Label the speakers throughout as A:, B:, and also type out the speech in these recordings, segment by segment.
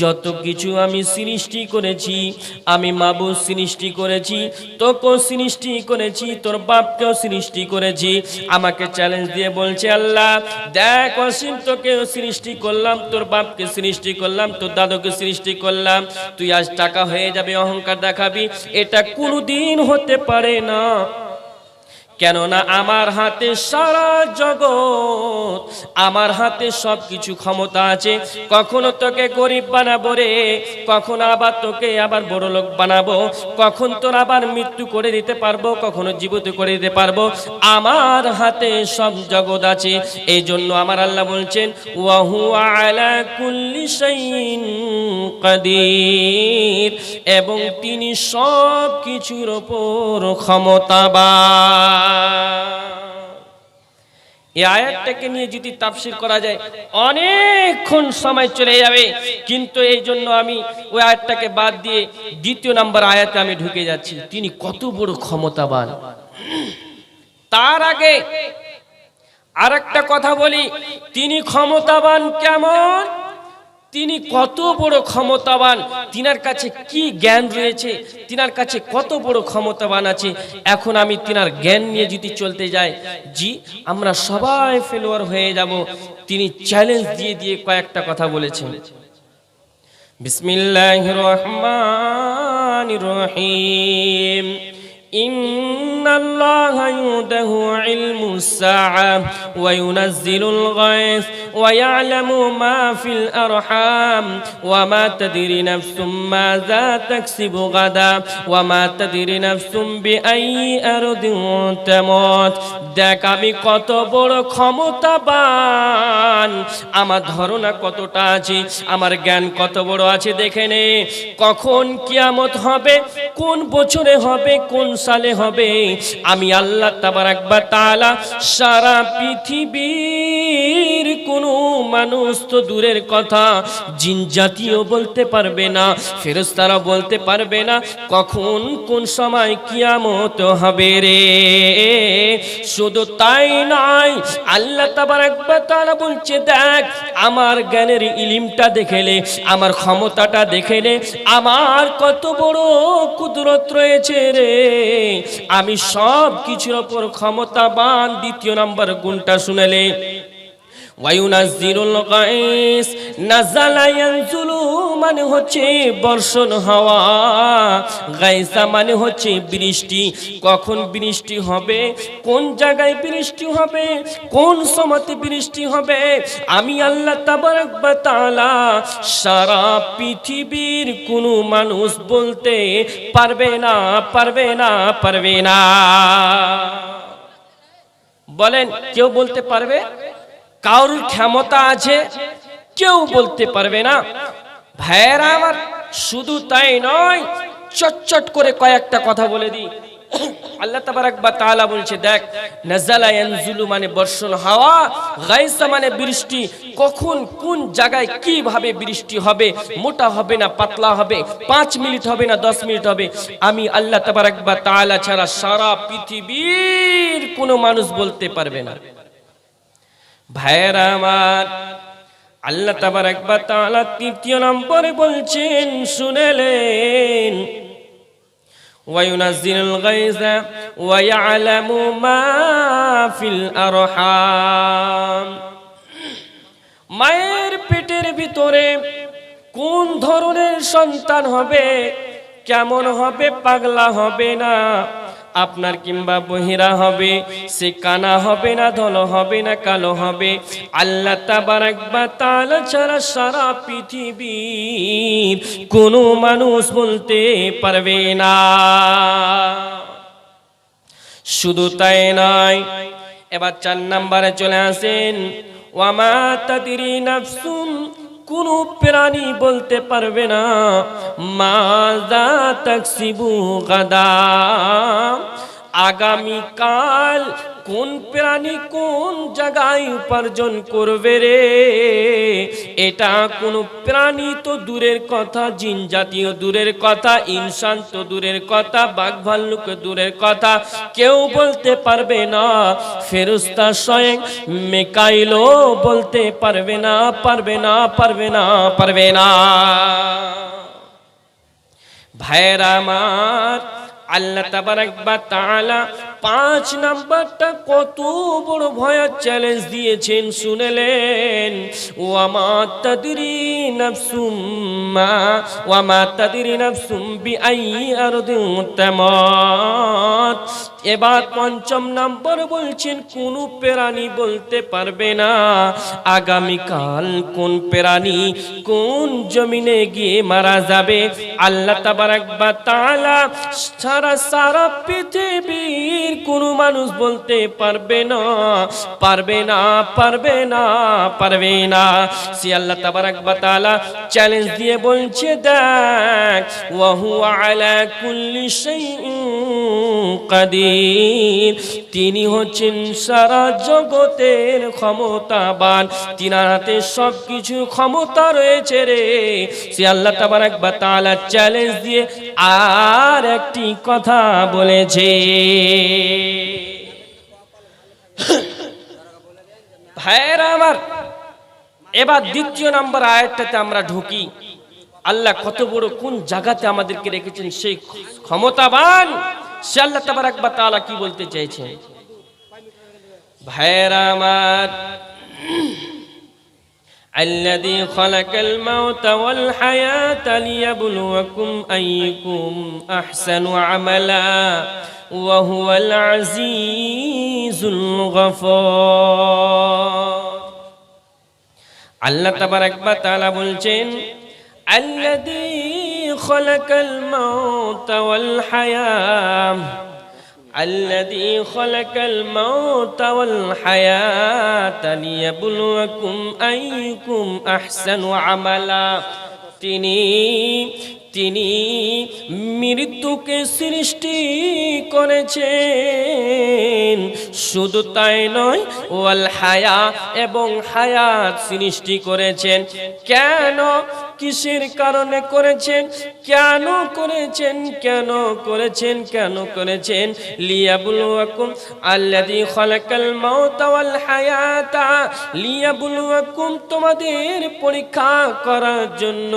A: যত কিছু আমি সৃষ্টি করেছি, আমি মাবুদ সৃষ্টি করেছি, তোকেও সৃষ্টি করেছি, তোর বাপকেও সৃষ্টি করেছি। আমাকে চ্যালেঞ্জ দিয়ে বলছে, আল্লাহ দেখ অসীম, তোকেও সৃষ্টি করলাম, তোর বাপকে সৃষ্টি করলাম, তোর দাদুকে সৃষ্টি করলাম, তুই আজ টাকা হয়ে যাবে, অহংকার দেখাবি, এটা কোনোদিন হতে পারে না। কেননা আমার হাতে সারা জগৎ, আমার হাতে সব কিছু ক্ষমতা আছে। কখনো তোকে গরিব বানাবো রে, কখনো আবার তোকে আবার বড় লোক বানাবো, কখন তোর আবার মৃত্যু করে দিতে পারবো, কখনো জীবিত করে দিতে পারবো। আমার হাতে সব জগৎ আছে। এই জন্য আমার আল্লাহ বলছেন, ওয়া হুয়া আলা কুল্লি শাইইন কাদির, এবং তিনি সব কিছুর উপর ক্ষমতাবান। এই আয়াতটাকে নিয়ে যদি তাফসীর করা যায় অনেকক্ষণ সময় চলে যাবে, কিন্তু এই জন্য আমি ওই আয়াতটাকে বাদ দিয়ে দ্বিতীয় নাম্বার আয়াতে আমি ঢুকে যাচ্ছি। তিনি কত বড় ক্ষমতাবান। তার আগে আরেকটা কথা বলি, তিনি ক্ষমতাবান কেমন, তিনি কত বড় ক্ষমতাবান, তিনার কাছে কি জ্ঞান রয়েছে, তিনার কাছে কত বড় ক্ষমতাবান আছে। এখন আমি তিনার জ্ঞান নিয়ে যদি চলতে যাই, জি আমরা সবাই ফেলোয়ার হয়ে যাব। তিনি চ্যালেঞ্জ দিয়ে দিয়ে কয়েকটা কথা বলেছেন। বিসমিল্লাহির রহমানির রহিম, ইন্নাল্লাহা ইউদাহু ইলমুস সাআ ওয়া ইউনাজ্জিলুল গায়স ওয়া ইয়ালামু মা ফিল আরহাম ওয়া মা তাদরি নাফসুম মাযা তাকসিবু গাদা ওয়া মা তাদরি নাফসুম বিআইয়ি আরদিন তামুত। দেখ আমি কত বড় ক্ষমতাবান, আমার ধারণা কতটা আছে, আমার জ্ঞান কত বড় আছে। দেখে নে, কখন কিয়ামত হবে, কোন বছরে হবে, কোন সালে হবে, আমি আল্লাহ তাবারাক ওয়া তাআলা সারা পৃথিবীর কোনো মানুষ তো দূরের কথা, জিন জাতিও বলতে পারবে না, ফেরেশতারা বলতে পারবে না কখন কোন সময় কিয়ামত হবে রে। শুধু তাই নয়, আল্লাহ তাবারাক ওয়া তাআলা বলছে, দেখ আমার জ্ঞানের ইলমটা দেখেলে, আমার ক্ষমতাটা দেখেলে, আমার কত বড় কুদরত রয়েছে রে, আমি সব কিছুর উপর ক্ষমতাবান। দ্বিতীয় নাম্বার গুণটা শুনেলে, ওয়ায়ুনাজ্জিলুল গায়স, নাযালা ইয়ানজুলু মানে হচ্ছে বর্ষণ হওয়া, গায়সা মানে হচ্ছে বৃষ্টি। কখন বৃষ্টি হবে, কোন জায়গায় বৃষ্টি হবে, কোন সময়তে বৃষ্টি হবে, আমি আল্লাহ তাবারাক ওয়া তাআলা সারা পৃথিবীর কোনো মানুষ বলতে পারবে না, পারবে না, পারবে না। বলেন কেউ বলতে পারবে? কারোর ক্ষমতা আছে, কেউ বলতে পারবে না। ভাইয়েরা আমার, শুধু তাই নয়, চটচট করে কয়েকটা কথা বলে দিই। আল্লাহ তাবারাক ওয়া তাআলা বলছে, দেখ নাযালা ইয়ানজুলু মানে বর্ষণ হওয়া, গায়সা মানে বৃষ্টি। কখন কোন জায়গায় কিভাবে বৃষ্টি হবে, মোটা হবে না পাতলা হবে, 5 মিনিট হবে না 10 মিনিট হবে, আমি আল্লাহ তাবারাক ওয়া তাআলা ছাড়া সারা পৃথিবীর কোনো মানুষ বলতে পারবে না। ভাইয়েরা আমার, আল্লাহ তাবারাক ওয়া তাআলা তৃতীয় নম্বরে বলছেন, শুনেলেন, ওয়ায়ুনাজ্জিলুল গায়সা ওয়া ইয়ালামু মা ফিল আরহাম, মায়ের পেটের ভিতরে কোন ধরনের সন্তান হবে, কেমন হবে, পাগলা হবে না আপনার কিংবা বহিরা হবে, সে কানা হবে না, ধলো হবে না, কালো হবে, আল্লাহ তাবারাক ওয়া তাআলা ছাড়া সারা পৃথিবীর কোনো মানুষ বলতে পারবে না। শুধু তাই নয়, এবার 4 নম্বরে চলে আসেন, ওয়া মা তাদরি নাফসুন, কোন প্রাণী বলতে পারবে না মাযা তাকসিবু গাদা, আগামীকাল কোন প্রাণী কোন জায়গায় উপার্জন করবে রে, এটা কোন প্রাণী তো দূরের কথা, জিন জাতীয় দূরের কথা, ইনসান তো দূরের কথা, বাঘ ভাল্লুক দূরের কথা, কেউ বলতে পারবে না। ফেরেশতা স্বয়ং মিকাইলও বলতে পারবে না, পারবে না, পারবে না, পারবে না। ভাইরা আমার, আল্লাহ তাবারক ওয়া তাআলা 5 নাম্বারটা কত বড় ভয়ার চ্যালেঞ্জ দিয়েছেন শুনলেন। ওয়ামা তাদরি নাফসুম ওয়ামা তাদরি নাফসুম বিআইয়ি আরদিন তামাত। এবার 5 নাম্বার বলছেন কোন প্রাণী বলতে পারবে না আগামীকাল কোন প্রাণী কোন জমিনে গিয়ে মারা যাবে। আল্লাহ তাবারক ওয়া তাআলা সারা পৃথিবীর কোন মানুষ বলতে পারবে না, পারবে না, পারবে না, পারবে না। সে আল্লাহ তাবারক ওয়া তাআলা চ্যালেঞ্জ দিয়ে বলছে, দেখ ওয়া হুয়া আলা কুল্লি শাইইন কাদির, তিনি হচ্ছেন সারা জগতের ক্ষমতাবান, তিনার হাতে সবকিছু ক্ষমতা রয়েছে রে। সে আল্লাহ তাবারক ওয়া তাআলা চ্যালেঞ্জ দিয়ে আর একটি কথা বলেছে। ভাইরা আমার, এবার 2 নম্বর আয়াতটাতে আমরা ঢুকি। আল্লাহ কত বড় কোন জায়গাতে আমাদেরকে রেখেছেন, সেই ক্ষমতাবান সে আল্লাহ তাবারক ওয়া তাআলা কি বলতে চাইছেন। ভাইরা আমার, الذي خلق الموت والحياة ليبلوكم أيكم أحسن عملا وهو العزيز الغفور। আল্লাহ তাবারক ওয়া তাআলা বলছেন, الذي خلق الموت والحياة الذي خلق الموت والحياة ليبلوكم أيكم أحسن عملا। তিনি মৃত্যুকে সৃষ্টি করেছেন, শুধু তাই নয় ওয়াল হায়া, এবং হায়াত সৃষ্টি করেছেন। কেন, কিসের কারণে করেছেন, কেন করেছেন, কেন করেছেন, কেন করেছেন? লিয়াবলুয়াকুম, আল্লাযী খালাকাল মাউতা ওয়াল হায়াতা লিয়াবলুয়াকুম, তোমাদের পরীক্ষা করার জন্য।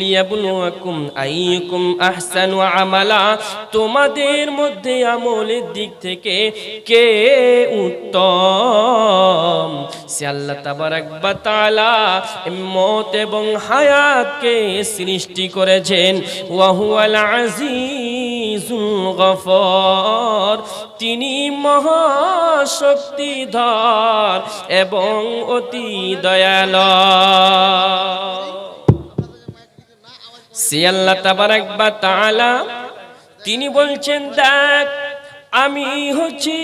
A: লিয়াবলুয়াকুম আইয়ুকুম আহসানু আমালা, তোমাদের মধ্যে আমলের দিক থেকে কে উত্তম। সে আল্লাহ তাবারক ওয়া তাআলা মওত এবং হায়াতকে সৃষ্টি করেছেন। ওয়া হুয়াল আজিজুল গফর, তিনি মহাশক্তিধর এবং অতি দয়ালু। সে আল্লাহ তাবারক ওয়া তাআলা তিনি বলছেন, দেখ আমি হচ্ছি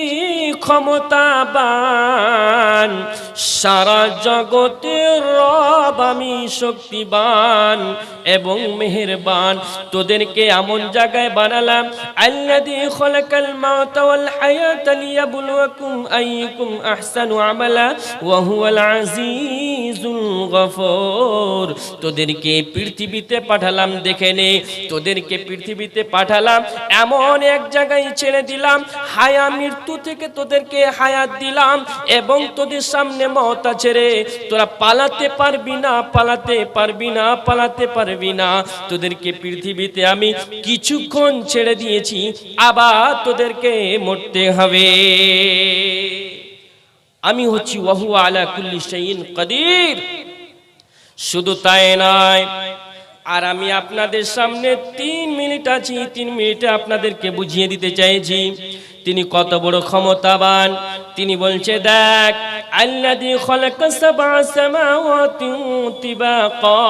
A: ক্ষমতাবান, সারা জগতের রব, আমি শক্তিবান এবং মেহেরবান। তোদেরকে এমন জায়গায় বানালাম, আল্লাযী খালাকাল মাউতা ওয়াল হায়াতা লিয়াবলুয়াকুম আইয়ুকুম আহসানু আমালা ওয়া হুয়াল আজিজুল গফুর। তোদেরকে পৃথিবীতে পাঠালাম, দেখে নে, তোদেরকে পৃথিবীতে পাঠালাম, এমন এক জায়গায় ছেড়ে দিলাম, হায়া মৃত্যু থেকে তোদেরকে হায়াত দিলাম, এবং তোদের সামনে মওত আছে রে, তোরা পালাতে পারবি না, পালাতে পারবি না, পালাতে পারবি না। তোদেরকে পৃথিবীতে আমি কিছুক্ষণ ছেড়ে দিয়েছি, আবার তোদেরকে মরতে হবে। আমি হচ্ছি ওয়া হুয়া আলা কুল্লি শাইইন কাদির। শুধু তাই নয়, আর আমি আপনাদের সামনে 3 মিনিট আছি, 3 মিনিটে আপনাদেরকে বুঝিয়ে দিতে চাইছি তিনি কত বড় ক্ষমতাবান। তিনি বলছে, দেখ আল্লাযী খালাকা সাবআ সামাওয়াতিন তিবাকা,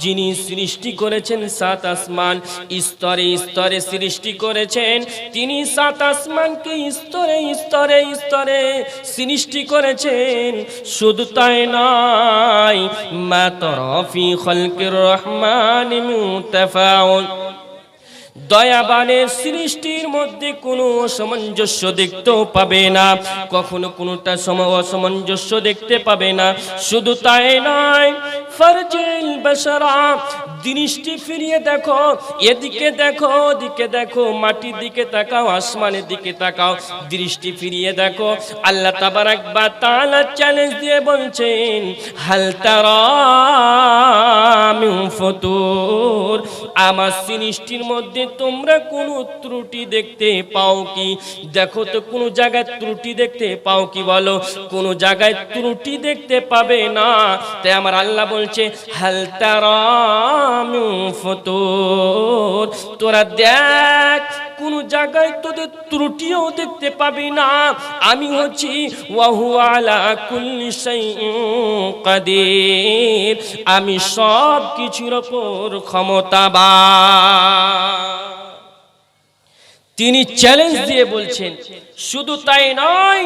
A: যিনি সৃষ্টি করেছেন 7 আসমান, স্তরে স্তরে সৃষ্টি করেছেন। তিনি 7 আসমানকে স্তরে স্তরে স্তরে সৃষ্টি করেছেন। শুধু তাই নয়, মা তারা ফি খালকির রহমানি মিন তাফাউল, দয়াবানের সৃষ্টির মধ্যে কোনো অসামঞ্জস্য দেখতেও পাবে না, কখনো কোনোটা অসামঞ্জস্য দেখতে পাবে না। শুধু তাই নয়, ফারজিল বাশারা, দৃষ্টি ফিরিয়ে দেখো, এদিকে দেখো ওদিকে দেখো, মাটির দিকে তাকাও, আসমানের দিকে তাকাও, দৃষ্টি ফিরিয়ে দেখো। আল্লাহ তাবারাক ওয়া তাআলা চ্যালেঞ্জ দিয়ে বলছেন, হাল তারা মিন ফুতুর, আমার সৃষ্টির মধ্যে তোমরা কোনো ত্রুটি দেখতে পাও কি? দেখো তো কোনো জায়গায় ত্রুটি দেখতে পাও কি? বলো, কোনো জায়গায় ত্রুটি দেখতে পাবে না। তাই আমার আল্লাহ বলছে, হাল তারা মিন ফুতুর, তোরা দেখ কোনো জায়গায় তোদের ত্রুটিও দেখতে পাবি না। আমি হচ্ছি ওয়া হুয়া আলা কুল্লি শাইইন কাদির, আমি সব কিছুর উপর ক্ষমতাবান। তিনি চ্যালেঞ্জ দিয়ে বলছেন। শুধু তাই নয়,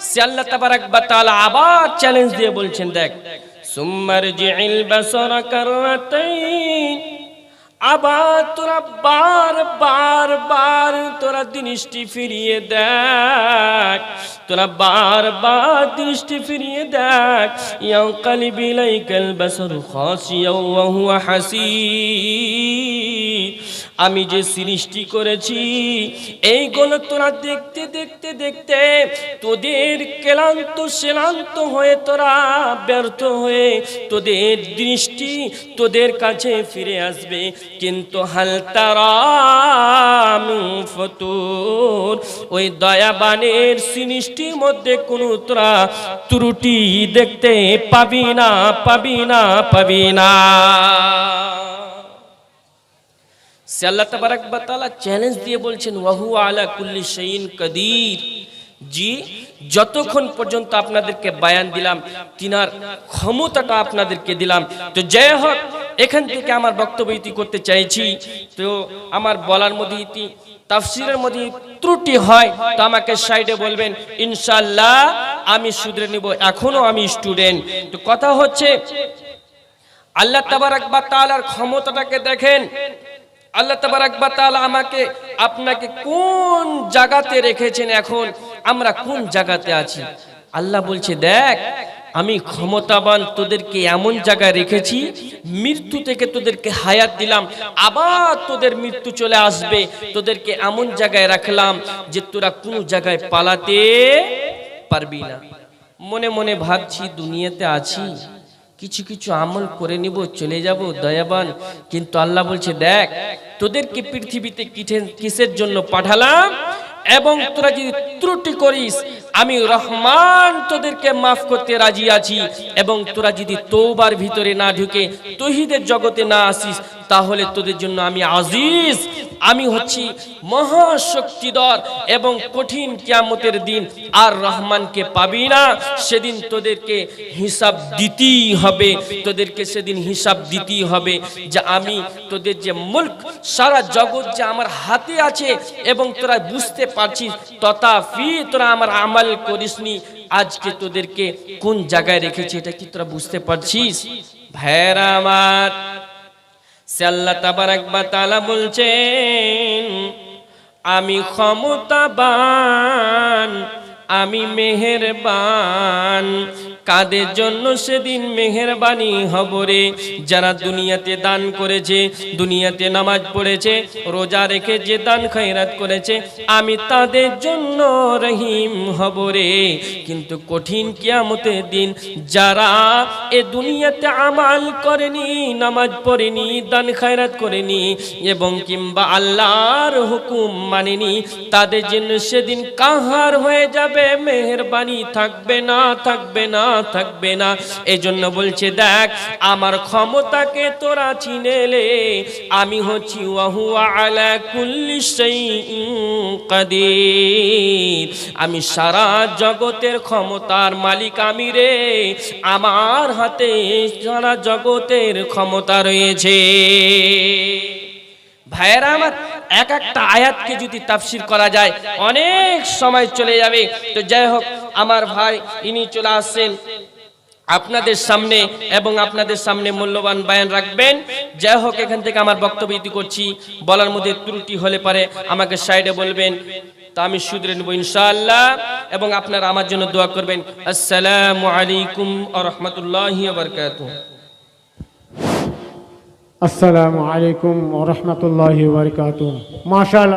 A: সে আল্লাহ তাবারাক ওয়া তাআলা আবার চ্যালেঞ্জ দিয়ে বলছেন, দেখ, সুম্মারজিল বাসারা কাররাতাইন, আবার তোরা বার তোরা দৃষ্টি ফিরিয়ে দেখ, তোরা বার দৃষ্টি ফিরিয়ে দেখ। ইয়ানকালিবু ইলাইকাল বাসারু খাসিয়াও ওয়া হুয়া হাসীর, আমি যে সৃষ্টি করেছি এইগুলো তোরা দেখতে দেখতে দেখতে তোদের ক্লান্ত শ্রান্ত হয়ে, তোরা ব্যর্থ হয়ে, তোদের দৃষ্টি তোদের কাছে ফিরে আসবে। কিন্তু হাল তারা মিন ফুতুর, ওই দয়াবানের সৃষ্টির মধ্যে কোনো তোরা ত্রুটি দেখতে পাবি না, পাবি না, পাবি না। সে আল্লাহ তাবারাক ওয়া তাআলা চ্যালেঞ্জ দিয়ে বলছেন, ওয়া হুয়া আলা কুল্লি শাইইন কাদির। জি, যতক্ষণ পর্যন্ত আপনাদেরকে বয়ান দিলাম, তিনার ক্ষমতাটা আপনাদেরকে দিলাম। তো জয় হোক, এখান থেকে আমার বক্তব্য ইতি করতে চাইছি। তো আমার বলার মধ্যে ইতি তাফসীরের মধ্যে ত্রুটি হয় তো আমাকে সাইডে বলবেন, ইনশাআল্লাহ আমি শুধরে নিব। এখনো আমি স্টুডেন্ট। তো কথা হচ্ছে, আল্লাহ তাবারাক ওয়া তাআলার ক্ষমতাটাকে দেখেন। আল্লাহ তাবারাক ওয়া তাআলা আমাকে আপনাকে কোন জায়গাতে রেখেছেন, এখন আমরা কোন জায়গাতে আছি। আল্লাহ বলছে, দেখ, আমি ক্ষমতাবান, তোদেরকে এমন জায়গায় রেখেছি, মৃত্যু থেকে তোদেরকে হায়াত দিলাম, আবার তোদের মৃত্যু চলে আসবে। তোদেরকে এমন জায়গায় রাখলাম যে তোরা কোনো জায়গায় পালাতে পারবি না। মনে মনে ভাবছি দুনিয়াতে আছি, কিছু কিছু আমল করে নিব, চলে যাব, দয়াবান। কিন্তু আল্লাহ বলছে, দেখ, তোদেরকে পৃথিবীতে কিসের জন্য পাঠালাম, এবং তোরা যদি ত্রুটি করিস, আমি রহমান তোদেরকে মাফ করতে রাজি আছি। এবং তোরা যদি তওবার ভিতরে না ঢুকে তৌহিদের জগতে না আসিস, তাহলে তোদের জন্য আমি আজিজ, আমি হচ্ছি মহাশক্তিধর। এবং কঠিন কিয়ামতের দিন আর রহমানকে পাবি না, সেদিন তোদেরকে হিসাব দিতেই হবে, তোদেরকে সেদিন হিসাব দিতেই হবে যে আমি তোদের যে মুলক, সারা জগৎ যে আমার হাতে আছে, এবং তোরা বুঝতে পারছিস, তথাপি তোরা আমার আমল করিসনি। আজকে তোদেরকে কোন জায়গায় রেখেছি, এটা কি তোরা বুঝতে পারছিস? ভাইরা আমার, সে আল্লাহ তাবারাক ওয়া তাআলা বলছেন, আমি ক্ষমতাবান, আমি মেহেরবান। কাদের জন্য সেদিন মেহেরবানি হব রে? যারা দুনিয়াতে দান করেছে, দুনিয়াতে নামাজ পড়েছে, রোজা রেখে যে দান খয়রাত করেছে, আমি তাদের জন্য রহিম হব রে। কিন্তু কঠিন কিয়ামতের দিন যারা এ দুনিয়াতে আমাল করেনি, নামাজ পড়েনি, দান খয়রাত করেনি, এবং কিংবা আল্লাহর হুকুম মানেনি, তাদের জন্য সেদিন কাহার হয়ে যাবে, মেহেরবানি থাকবে না, থাকবে না, থাকবে না। এজন্য বলছে, দেখ, আমার ক্ষমতাকে তোরা চিনেলে, আমি হচ্ছি ওয়া হুয়া আলা কুল্লি শাইইন কাদির, আমি সারা জগতের ক্ষমতার মালিক আমি রে। আমার হাতে সারা জগতের ক্ষমতা রয়েছে। ভাইয়েরা আমার, এক একটা আয়াতকে যদি তাফসীর করা যায় অনেক সময় চলে যাবে। তো যাই হোক, আমার ভাই ইনি চলে আসছেন, আপনাদের সামনে এবং আপনাদের সামনে মূল্যবান বয়ান রাখবেন। যাই হোক, এখান থেকে আমার বক্তব্য ইতি করছি। বলার মধ্যে ত্রুটি হলে পারে আমাকে সাইডে বলবেন, তা আমি শুধরে নেব ইনশাআল্লাহ। এবং আপনারা আমার জন্য দোয়া করবেন। আসসালামু আলাইকুম ওয়া রাহমাতুল্লাহি ওয়া বারাকাতুহু।
B: আসসালামু আলাইকুম ওয়া রাহমাতুল্লাহি ওয়া বারাকাতুহু। মাশাআল্লাহ।